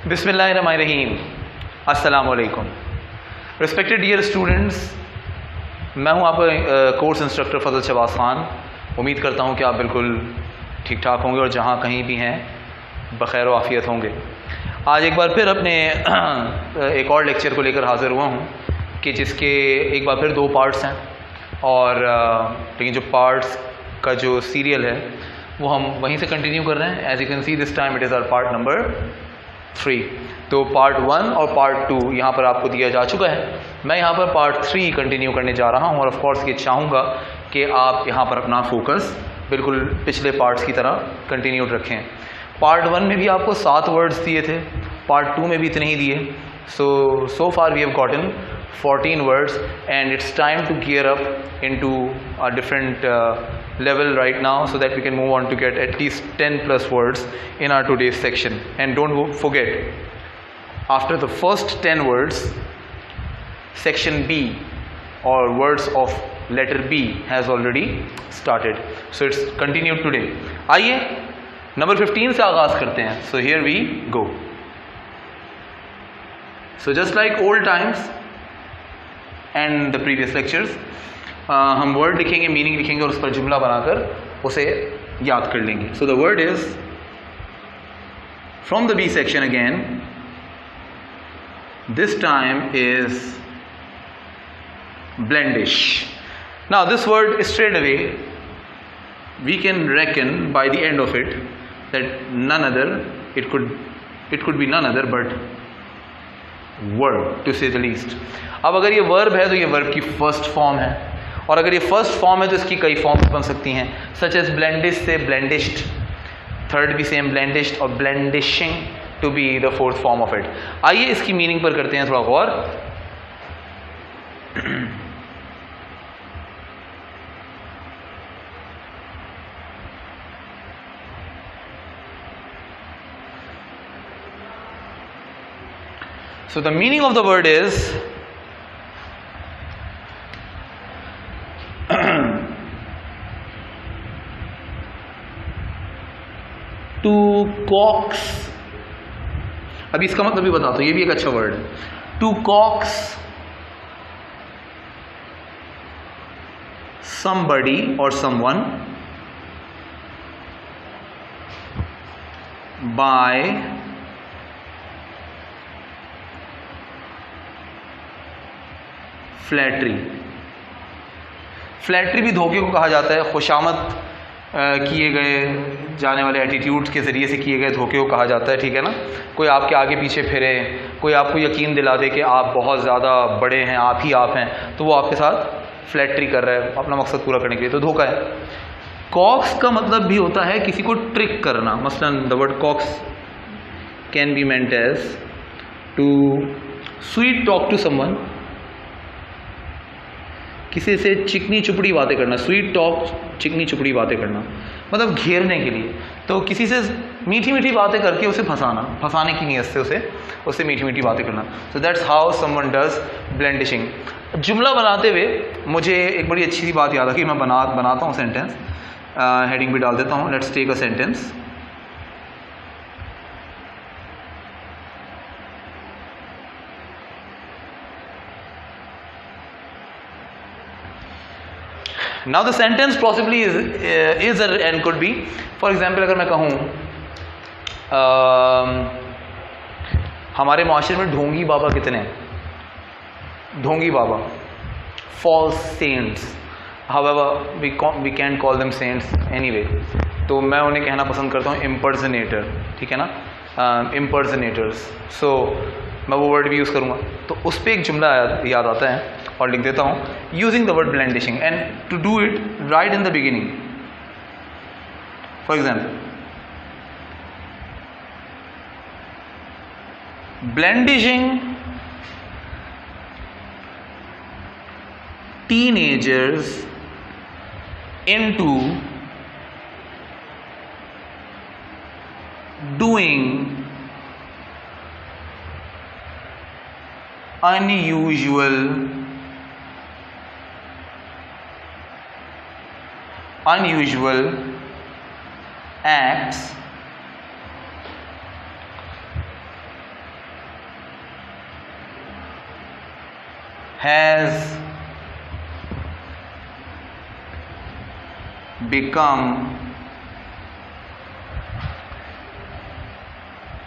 बिस्मिल्लाहिर्रहमानिर्रहीम। अस्सलाम वालेकुम। रिस्पेक्टेड डियर स्टूडेंट्स, मैं हूं आपका कोर्स इंस्ट्रक्टर फजल शहबाज ख़ान। उम्मीद करता हूं कि आप बिल्कुल ठीक ठाक होंगे और जहां कहीं भी हैं बख़ैर व आफ़ियत होंगे। आज एक बार फिर अपने एक और लेक्चर को लेकर हाज़िर हुआ हूं कि जिसके एक बार फिर दो पार्ट्स हैं और लेकिन जो पार्ट्स का जो सीरियल है वो हम वहीं से कंटिन्यू कर रहे हैं। As you can see this time it is our part number 3। तो पार्ट 1 और पार्ट 2 यहाँ पर आपको दिया जा चुका है। मैं यहाँ पर पार्ट 3 कंटिन्यू करने जा रहा हूँ और ऑफ कोर्स ये चाहूँगा कि आप यहाँ पर अपना फोकस बिल्कुल पिछले पार्ट्स की तरह कंटिन्यूड रखें। पार्ट 1 में भी आपको 7 वर्ड्स दिए थे, पार्ट 2 में भी इतने ही दिए। so far we have gotten 14 words and it's time to gear up into a different level right now so that we can move on to get at least 10 plus words in our today's section. And don't forget, after the first 10 words, section B or words of letter B has already started, so it's continued today. आइए number 15 से आगाज़ करते हैं। So here we go. So just like old times and the previous lectures, हम word लिखेंगे, meaning लिखेंगे और उस पर जुमला बनाकर उसे याद कर लेंगे। So the word is from the B section again. This time is blendish. Now this word straight away we can reckon by the end of it that none other, it could be none other but verb to say the least. अब अगर ये verb है तो ये verb की first form है, और अगर ये फर्स्ट फॉर्म है तो इसकी कई फॉर्म्स बन सकती हैं, सच एज ब्लेंडिश से ब्लेंडिश्ड, थर्ड भी सेम ब्लेंडिश्ड, और blandishing to be the fourth form of it. आइए इसकी मीनिंग पर करते हैं थोड़ा गौर। So the meaning of the word is to coax। अभी इसका मतलब भी बताता हूं, ये भी एक अच्छा वर्ड है। To coax somebody or someone by flattery. Flattery भी धोखे को कहा जाता है, खुशामद किए गए जाने वाले एटीट्यूड के ज़रिए से किए गए धोखे को कहा जाता है, ठीक है ना। कोई आपके आगे पीछे फिरे, कोई आपको यकीन दिला दे कि आप बहुत ज़्यादा बड़े हैं, आप ही आप हैं, तो वो आपके साथ फ्लैटरी कर रहा है अपना मकसद पूरा करने के लिए, तो धोखा है। कॉक्स का मतलब भी होता है किसी को ट्रिक करना। मसलन the word coax can be meant as to sweet talk to someone, किसी से चिकनी चुपड़ी बातें करना। स्वीट टॉक, चिकनी चुपड़ी बातें करना मतलब घेरने के लिए, तो किसी से मीठी मीठी बातें करके उसे फंसाने की नीयत से उससे मीठी मीठी बातें करना। So that's how someone does blandishing. जुमला बनाते हुए मुझे एक बड़ी अच्छी सी बात याद आ कि मैं बनाता हूँ सेंटेंस, हेडिंग भी डाल देता हूँ। Let's take a sentence. Now the sentence possibly is and could be, for example, अगर मैं कहूँ हमारे माशरे में ढोंगी बाबा कितने हैं? ढोंगी बाबा, false saints, however we can't call them saints anyway, तो मैं उन्हें कहना पसंद करता हूँ impersonator, ठीक है ना, impersonators। so मैं वो वर्ड भी यूज़ करूँगा, तो उस पर एक जुमला याद आता है और लिख देता हूँ using the word blandishing. And to do it right in the beginning, for example, blandishing teenagers into doing unusual acts has become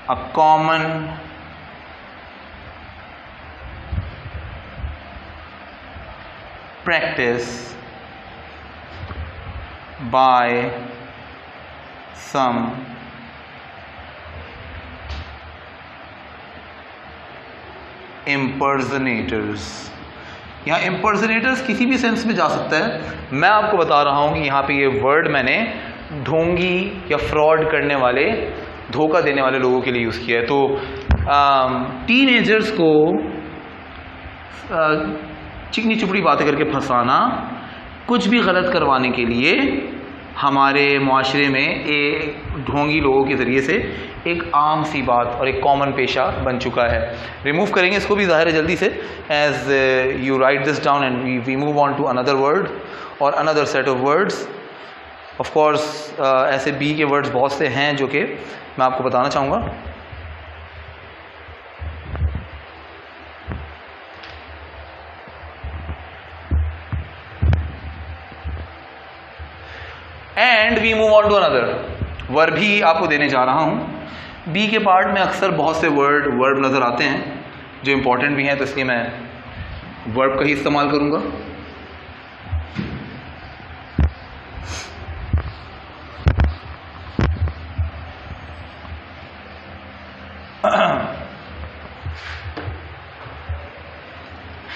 a common practice by some impersonators। यहाँ impersonators किसी भी सेंस में जा सकता है। मैं आपको बता रहा हूँ कि यहाँ पे ये वर्ड मैंने ढोंगी या फ्रॉड करने वाले, धोखा देने वाले लोगों के लिए यूज़ किया है। तो टीनेजर्स को चिकनी चुपड़ी बातें करके फंसाना, कुछ भी गलत करवाने के लिए हमारे माशरे में एक ढोंगी लोगों के ज़रिए से एक आम सी बात और एक कॉमन पेशा बन चुका है। रिमूव करेंगे इसको भी ज़ाहिर है जल्दी से। As you write this down and we move on to another word और another set of words. Of course ऐसे बी के वर्ड्स बहुत से हैं जो कि मैं आपको बताना चाहूँगा। And we move on to another verb भी आपको देने जा रहा हूँ। बी के पार्ट में अक्सर बहुत से वर्ब नज़र आते हैं जो इम्पोर्टेंट भी हैं, तो इसलिए मैं वर्ब का ही इस्तेमाल करूँगा।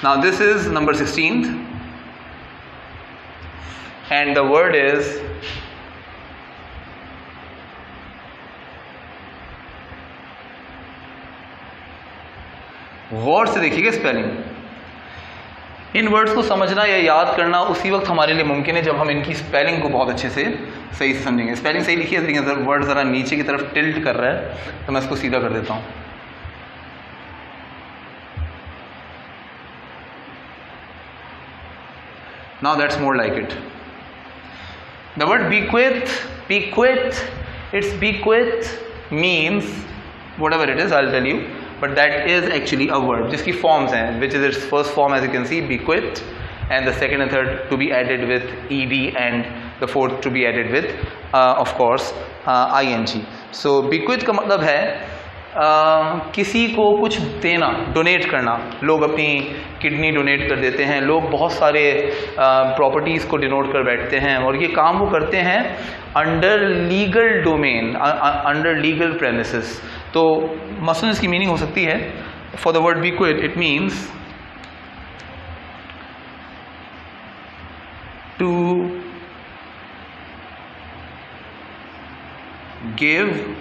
Now this is number 16th and the word is गौर से देखिएगा स्पेलिंग। इन वर्ड्स को समझना या याद करना उसी वक्त हमारे लिए मुमकिन है जब हम इनकी स्पेलिंग को बहुत अच्छे से सही से समझेंगे। स्पेलिंग सही लिखी है, लेकिन वर्ड ज़रा नीचे की तरफ टिल्ट कर रहा है तो मैं इसको सीधा कर देता हूँ। Now that's more like it. The word bequeath, its bequeath means whatever it is, I'll tell you, but that is actually a verb जिसकी forms हैं, which is its first form as you can see, bequeath, and the second and third to be added with ed and the fourth to be added with of course ing. So bequeath का मतलब है किसी को कुछ देना, donate करना। लोग अपनी किडनी डोनेट कर देते हैं, लोग बहुत सारे प्रॉपर्टीज़ को डिनोट कर बैठते हैं और ये काम वो करते हैं under legal domain, under legal premises. तो मसलन इसकी मीनिंग हो सकती है, for the word bequeath it means to give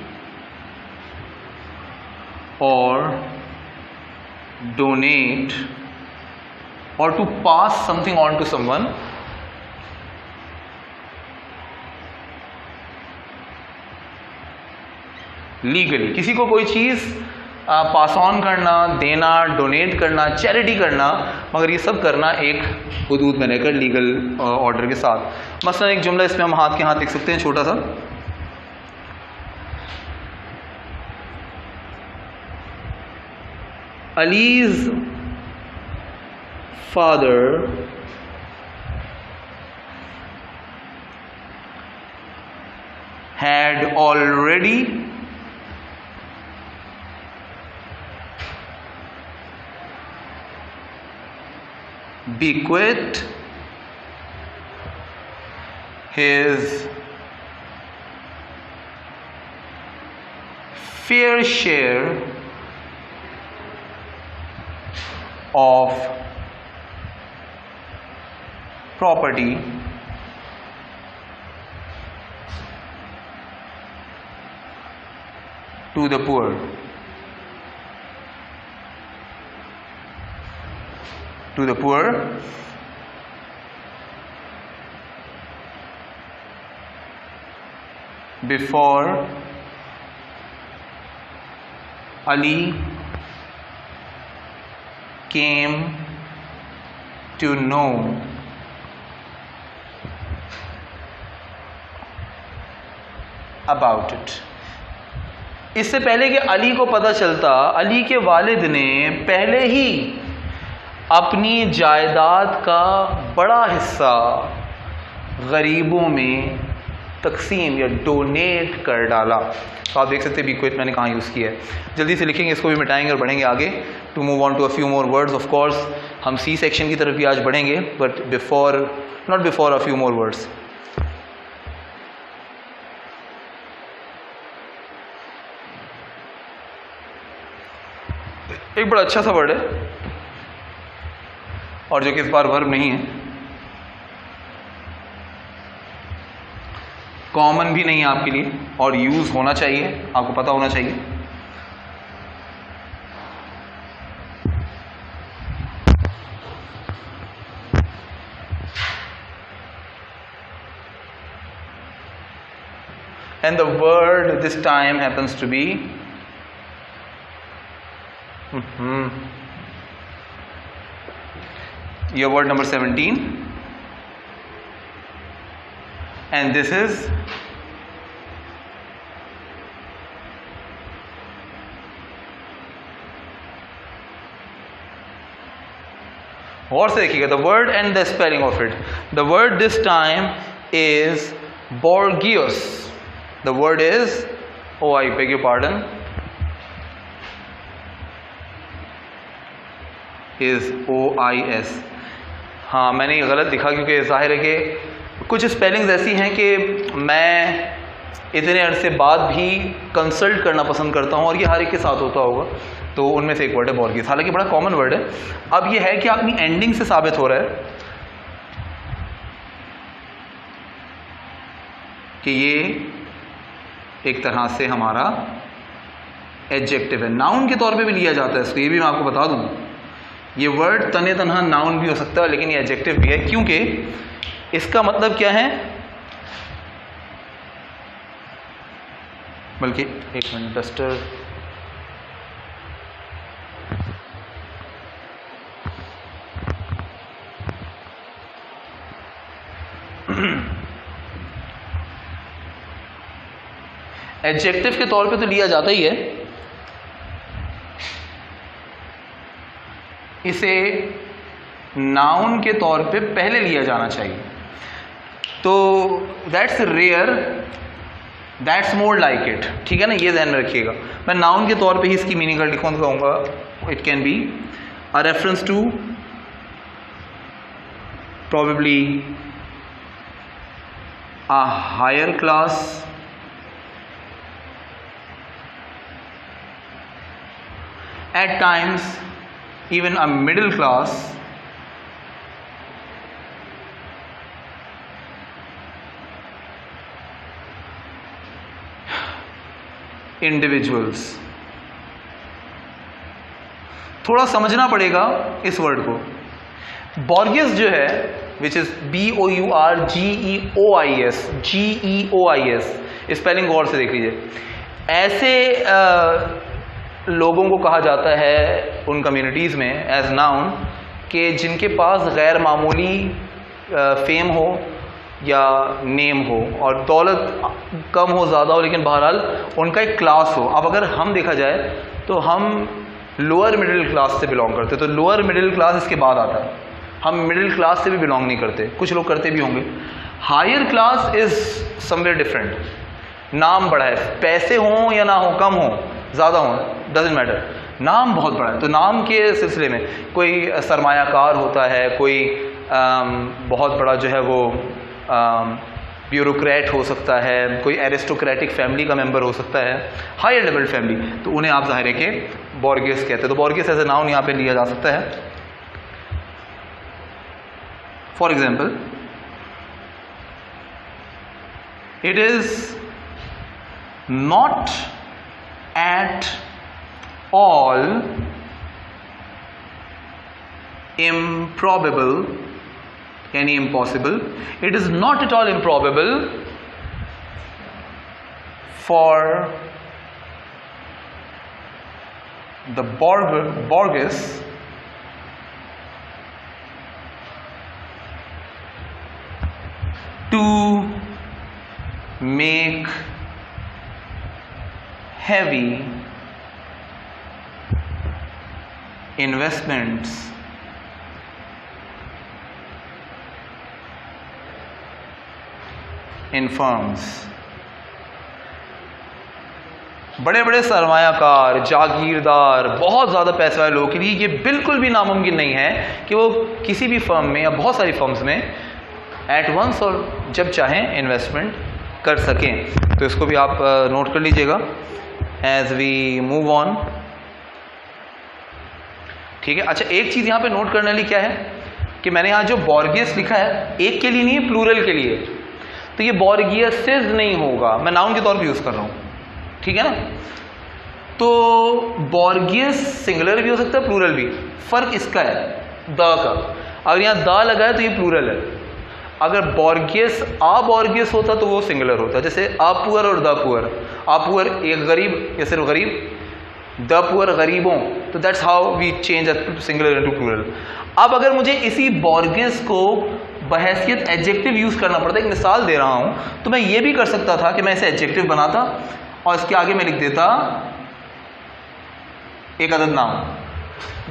or donate or to pass something on to someone legally। किसी को कोई चीज़ पास ऑन करना, देना, डोनेट करना, चैरिटी करना, मगर ये सब करना एक हुदूद में रहकर लीगल ऑर्डर के साथ। मसलन एक जुमला इसमें हम हाथ के हाथ लिख सकते हैं छोटा सा, Ali's father had already bequeathed his fair share of property to the poor। To the poor before Ali came to know about it। इससे पहले कि अली को पता चलता, अली के वालिद ने पहले ही अपनी जायदाद का बड़ा हिस्सा गरीबों में तकसीम या डोनेट कर डाला। तो आप देख सकते हैं बीक्विट मैंने कहाँ यूज़ किया है। जल्दी से लिखेंगे, इसको भी मिटाएंगे और बढ़ेंगे आगे। To move on to a few more words, of course हम सी सेक्शन की तरफ भी आज बढ़ेंगे, but not before a few more words. एक बड़ा अच्छा सा वर्ड है और जो कि इस बार वर्ब नहीं है, कॉमन भी नहीं है आपके लिए और यूज होना चाहिए, आपको पता होना चाहिए। And the word this time happens to be your word number 17, and this is और से देखिएगा the word and the spelling of it. The word this time is Borgios. The word is, oh I beg your pardon, is OIS. हाँ मैंने ये गलत लिखा क्योंकि जाहिर है कि कुछ स्पेलिंग्स ऐसी हैं कि मैं इतने अरसे बाद भी कंसल्ट करना पसंद करता हूँ और ये हर एक के साथ होता होगा, तो उनमें से एक वर्ड है बॉर्गियस। हालांकि बड़ा कॉमन वर्ड है। अब ये है कि अपनी एंडिंग से साबित हो रहा है कि ये एक तरह से हमारा एडजेक्टिव है, नाउन के तौर पे भी लिया जाता है इसको। ये भी मैं आपको बता दूं, ये वर्ड तने तनहा नाउन भी हो सकता है लेकिन ये एडजेक्टिव भी है, क्योंकि इसका मतलब क्या है, बल्कि एक मिनट डस्टर, एडजेक्टिव के तौर पे तो लिया जाता ही है, इसे नाउन के तौर पे पहले लिया जाना चाहिए। तो that's rare, that's more like it, ठीक है ना, ये ध्यान में रखिएगा। मैं नाउन के तौर पे ही इसकी मीनिंग कहूँगा। It can be a reference to probably a higher class, at times even a middle class, individuals। थोड़ा समझना पड़ेगा इस वर्ड को। बॉर्गियस जो है which is BOURGEOIS, GEOIS, spelling गौर से देख लीजिए। ऐसे लोगों को कहा जाता है उन कम्युनिटीज़ में एज नाउन कि जिनके पास गैर मामूली फेम हो या नेम हो और दौलत कम हो ज़्यादा हो, लेकिन बहरहाल उनका एक क्लास हो। अब अगर हम देखा जाए तो हम लोअर मिडिल क्लास से बिलोंग करते, तो लोअर मिडिल क्लास इसके बाद आता है। हम मिडिल क्लास से भी बिलोंग नहीं करते, कुछ लोग करते भी होंगे। Higher class is somewhere different, नाम बड़ा है, पैसे हों या ना हो, कम हो ज़्यादा हो, डजेंट मैटर, नाम बहुत बड़ा है। तो नाम के सिलसिले में कोई सरमायाकार होता है, कोई बहुत बड़ा जो है वो ब्यूरोक्रेट हो सकता है, कोई एरिस्टोक्रेटिक फैमिली का मेंबर हो सकता है, हायर लेवल फैमिली, तो उन्हें आप ज़ाहिर है कि बॉर्गियस कहते हैं। तो बॉर्गियस एज ए नाउन यहाँ पे लिया जा सकता है। For example, it is not at all improbable, यानी impossible, it is not at all improbable for the Borges to make heavy investments in firms. बड़े बड़े सरमायाकार, जागीरदार, बहुत ज़्यादा पैसे वाले लोगों के लिए ये बिल्कुल भी नामुमकिन नहीं है कि वो किसी भी फर्म में या बहुत सारी फर्म्स में एट वंस और जब चाहें इन्वेस्टमेंट कर सकें। तो इसको भी आप नोट कर लीजिएगा एज वी मूव ऑन। ठीक है, अच्छा एक चीज़ यहाँ पे नोट करने वाली क्या है कि मैंने यहाँ जो बॉर्गियस लिखा है एक के लिए नहीं है, प्लूरल के लिए, तो ये बॉर्गियसेस नहीं होगा, मैं नाउन के तौर पे यूज़ कर रहा हूँ, ठीक है ना। तो बॉर्गियस सिंगुलर भी हो सकता है, प्लूरल भी, फर्क इसका है द का। अगर यहाँ द लगा है तो ये प्लूरल है, अगर बॉर्गियस बॉर्गियस होता तो वो सिंगुलर होता, जैसे आ पुअर और द पुअर। आ पुअर एक गरीब या सिर्फ गरीब, द पुअर गरीबों, तो that's how we change singular into plural. अब अगर मुझे इसी बॉर्गियस को बहैसियत एडजेक्टिव यूज करना पड़ता है, एक मिसाल दे रहा हूं, तो मैं ये भी कर सकता था कि मैं इसे एडजेक्टिव बनाता और इसके आगे मैं लिख देता एक अदद नाम,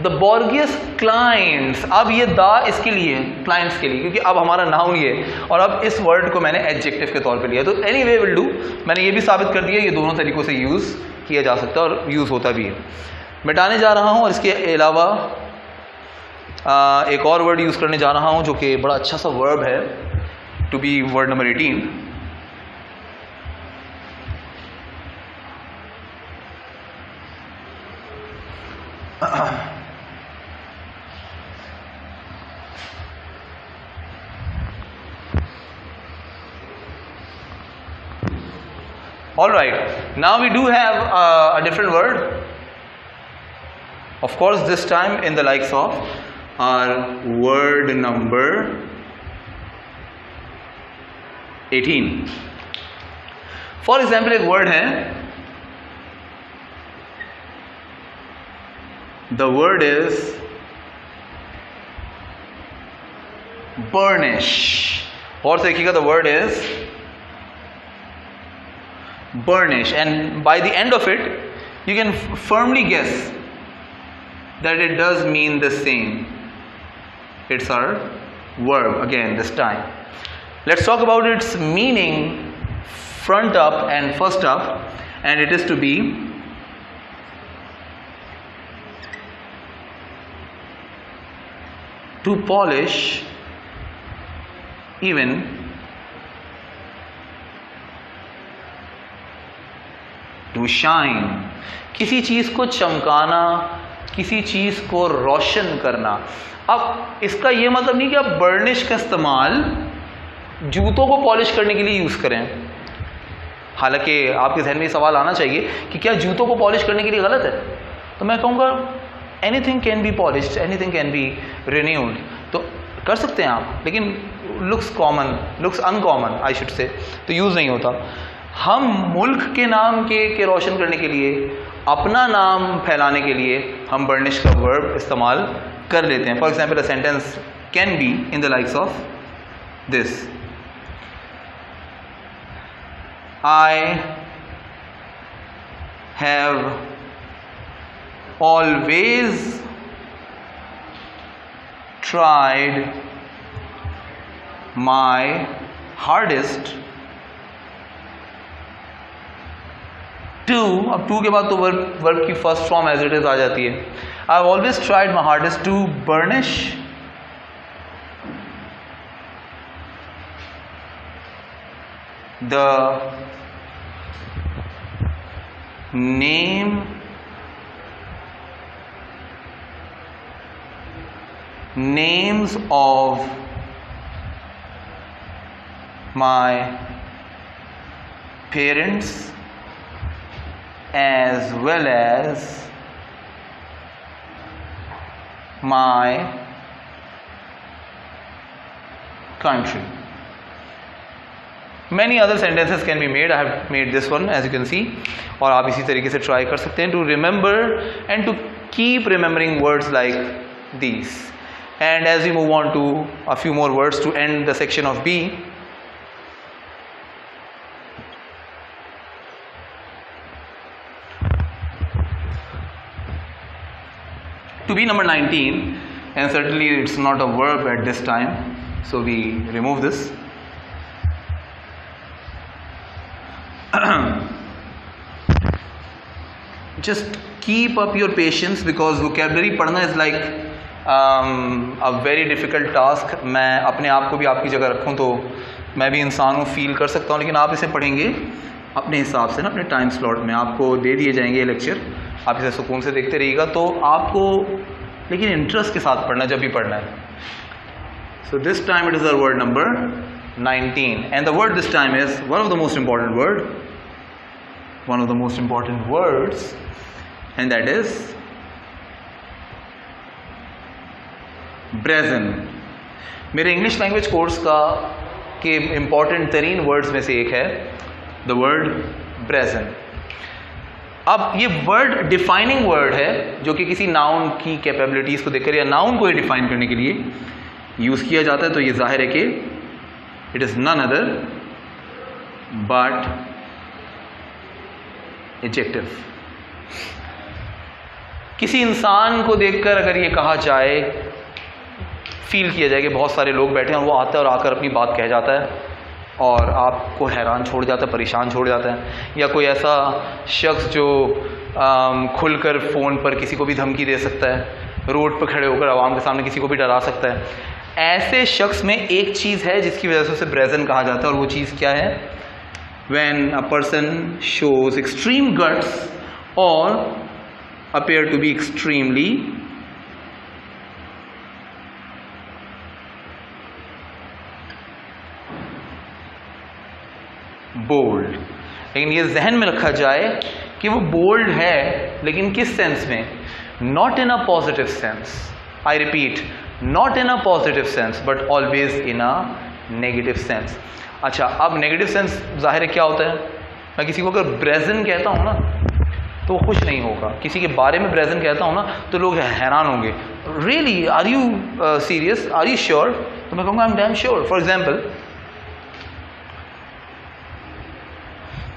द बॉर्गियस क्लाइंट्स। अब ये द इसके लिए, क्लाइंट्स के लिए, क्योंकि अब हमारा नाउन ये, और अब इस वर्ड को मैंने एडजेक्टिव के तौर पे लिया। तो एनीवे विल डू, मैंने ये भी साबित कर दिया ये दोनों तरीकों से यूज किया जा सकता है और यूज होता भी है। मिटाने जा रहा हूं और इसके अलावा एक और वर्ड यूज करने जा रहा हूं जो कि बड़ा अच्छा सा वर्ब है, to be word number 18। All right, now we do have a different word, of course this time in the likes of our word number 18. For example, एक word है, the word is burnish, और से देखिएगा the word is burnish, and by the end of it you can firmly guess that it does mean the same. It's our verb again this time. Let's talk about its meaning front up and first up, and it is to be to polish, even to shine, किसी चीज को चमकाना, किसी चीज को रोशन करना। अब इसका यह मतलब नहीं कि आप बर्निश का इस्तेमाल जूतों को पॉलिश करने के लिए यूज करें। हालांकि आपके जहन में सवाल आना चाहिए कि क्या जूतों को पॉलिश करने के लिए गलत है, तो मैं कहूँगा anything can be polished, anything can be renewed, तो कर सकते हैं आप, लेकिन looks common, looks uncommon I should say, तो यूज़ नहीं होता। हम मुल्क के नाम के रोशन करने के लिए, अपना नाम फैलाने के लिए हम बर्निश का वर्ब इस्तेमाल कर लेते हैं। For example a sentence can be in the likes of this, I have always tried my hardest to, अब टू के बाद तो वर्ब की first form as it is आ जाती है। I have always tried my hardest to burnish the names of my parents as well as my country. Many other sentences can be made. I have made this one as you can see, और आप इसी तरीके से try कर सकते हैं to remember and to keep remembering words like these. And as we move on to a few more words to end the section of B, to be number 19, and certainly it's not a verb at this time, so we remove this. just keep up your patience because vocabulary पढ़ना is like a very difficult task. मैं अपने आप को भी आपकी जगह रखूं तो मैं भी इंसान हूँ, फील कर सकता हूँ, लेकिन आप इसे पढ़ेंगे अपने हिसाब से ना, अपने टाइम स्लॉट में आपको दे दिए जाएंगे ये लेक्चर, आप इसे सुकून से देखते रहिएगा। तो आपको लेकिन इंटरेस्ट के साथ पढ़ना जब भी पढ़ना है। So this time it is the word number 19 and the word this time is one of the most important words and that is brazen। मेरे इंग्लिश लैंग्वेज कोर्स का के इम्पॉर्टेंट तरीन वर्ड्स में से एक है द वर्ड brazen। अब ये वर्ड डिफाइनिंग वर्ड है जो कि किसी नाउन की कैपेबिलिटीज़ को देखकर या नाउन को डिफाइन करने के लिए यूज़ किया जाता है। तो ये जाहिर है कि it is none other but adjective. किसी इंसान को देखकर अगर ये कहा जाए, फील किया जाए कि बहुत सारे लोग बैठे हैं और वो आता है और आकर अपनी बात कह जाता है और आपको हैरान छोड़ जाता है, परेशान छोड़ जाता है, या कोई ऐसा शख्स जो खुलकर फ़ोन पर किसी को भी धमकी दे सकता है, रोड पर खड़े होकर आवाम के सामने किसी को भी डरा सकता है, ऐसे शख्स में एक चीज़ है जिसकी वजह से उसे ब्रेजन कहा जाता है। और वो चीज़ क्या है? When a person shows extreme guts और appear to be extremely bold. लेकिन ये जहन में रखा जाए कि वो बोल्ड है, लेकिन किस सेंस में? Not in a positive sense. I repeat, not in a positive sense but always in a negative sense. अच्छा, अब नेगेटिव सेंस जाहिर है क्या होता है? मैं किसी को अगर ब्रेजन कहता हूँ ना तो वो खुश नहीं होगा। किसी के बारे में ब्रेजन कहता हूँ ना तो लोग हैरान होंगे, really are you serious, are you sure? तो मैं कहूँगा I am damn sure. For example,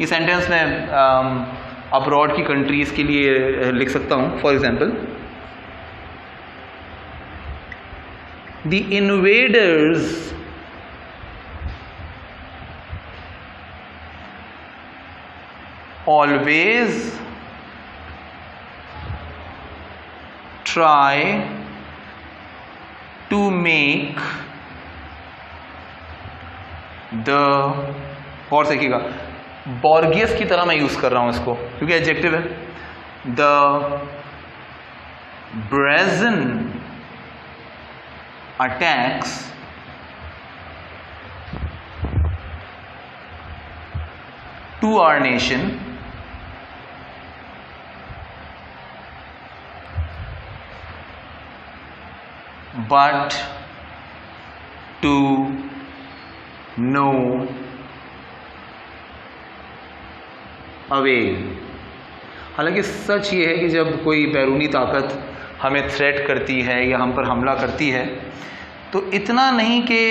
ये सेंटेंस में अब्रॉड की कंट्रीज़ के लिए लिख सकता हूँ। For example, the invaders always try to make the, और देखिएगा बॉर्गियस की तरह मैं यूज कर रहा हूं इसको क्योंकि एडजेक्टिव है। The brazen attacks to our nation but to no avail। हालांकि सच ये है कि जब कोई बैरूनी ताकत हमें थ्रेट करती है या हम पर हमला करती है तो इतना नहीं कि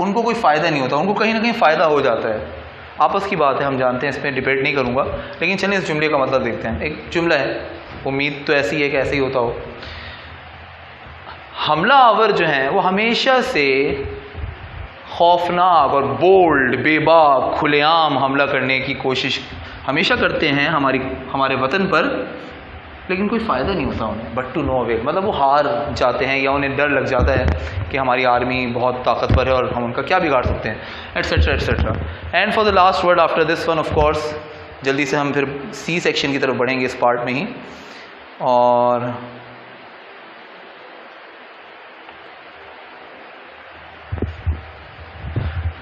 उनको कोई फ़ायदा नहीं होता, उनको कहीं ना कहीं फ़ायदा हो जाता है। आपस की बात है, हम जानते हैं, इसमें डिबेट नहीं करूँगा, लेकिन चलिए इस जुमले का मतलब देखते हैं। एक जुमला है, उम्मीद तो ऐसी है कि ऐसे ही होता हो। हमलावर जो हैं वो हमेशा से खौफनाक और बोल्ड, बेबाक, खुलेआम हमला करने की कोशिश हमेशा करते हैं हमारे वतन पर, लेकिन कोई फ़ायदा नहीं होता उन्हें। बट टू नो अवेल, मतलब वो हार जाते हैं या उन्हें डर लग जाता है कि हमारी आर्मी बहुत ताकतवर है और हम उनका क्या बिगाड़ सकते हैं, etcetera etcetera. And for the last word after this one, of course जल्दी से हम फिर सी सेक्शन की तरफ बढ़ेंगे इस पार्ट में ही। और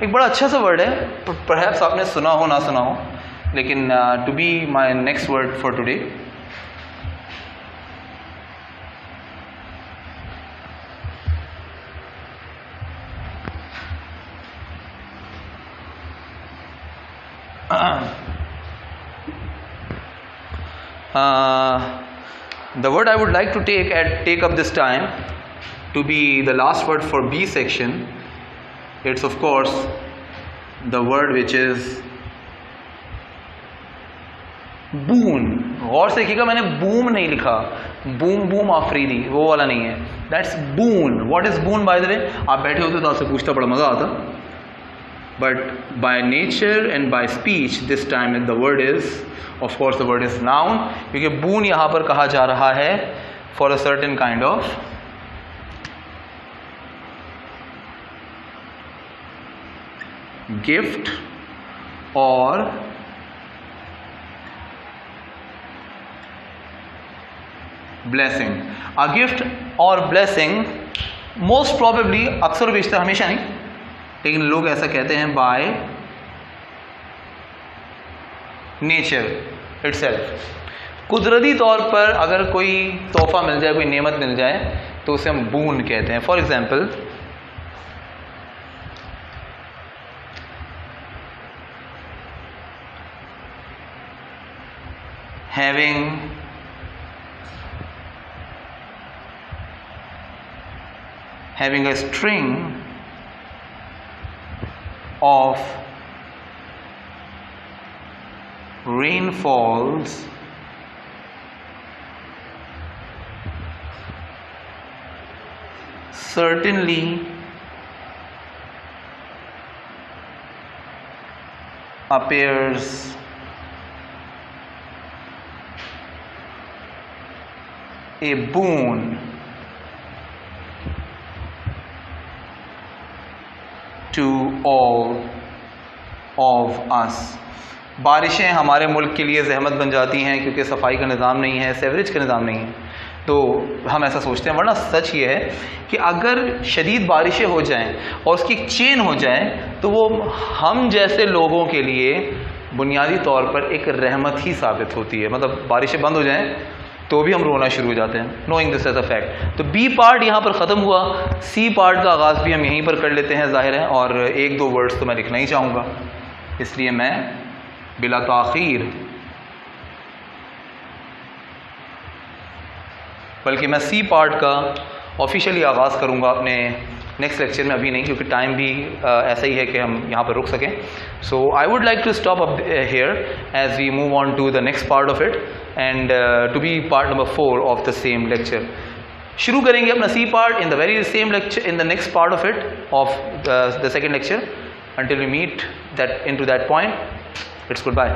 एक बड़ा अच्छा सा वर्ड है, परहैप्स आपने सुना हो ना सुना हो, लेकिन to be my next word for today, the word I would like to take up this time to be the last word for B section, it's of course the word which is boon। गौर से देखिएगा, मैंने boom नहीं लिखा, boom Afridi, वो वाला नहीं है। That's boon। What is boon by the way? आप बैठे होते तो आपसे पूछता, बड़ा मज़ा आता। but by nature and by speech this time the word is, of course the word is noun, क्योंकि boon यहाँ पर कहा जा रहा है for a certain kind of gift or blessing. A gift or blessing most probably, अक्सर बेशतर, हमेशा नहीं, लेकिन लोग ऐसा कहते हैं, by nature itself. कुदरती तौर पर अगर कोई तोहफा मिल जाए, कोई नेमत मिल जाए, तो उसे हम बून कहते हैं. For example, having a string of rainfalls certainly appears a boon to all of us. बारिशें हमारे मुल्क के लिए ज़हमत बन जाती हैं क्योंकि सफाई का निज़ाम नहीं है, सेवरेज का निज़ाम नहीं है, तो हम ऐसा सोचते हैं. वरना सच ये है कि अगर शदीद बारिशें हो जाएं और उसकी एक चेन हो जाए तो वो हम जैसे लोगों के लिए बुनियादी तौर पर एक रहमत ही साबित होती है. मतलब बारिशें बंद हो जाएं तो भी हम रोना शुरू हो जाते हैं, knowing this as a fact. तो बी पार्ट यहाँ पर ख़त्म हुआ, सी पार्ट का आगाज़ भी हम यहीं पर कर लेते हैं ज़ाहिर है. और एक दो वर्ड्स तो मैं लिखना ही चाहूँगा, इसलिए मैं बिला ताख़ीर, बल्कि मैं सी पार्ट का ऑफिशियली आगाज़ करूँगा अपने नेक्स्ट लेक्चर में, अभी नहीं, क्योंकि टाइम भी ऐसा ही है कि हम यहाँ पर रुक सकें. So I would like to stop up here as we move on to the next part of it and to be part number 4 of the same lecture. शुरू करेंगे अपना C part in the very same lecture, in the next part of it of the second lecture. Until we meet that into that point, it's goodbye.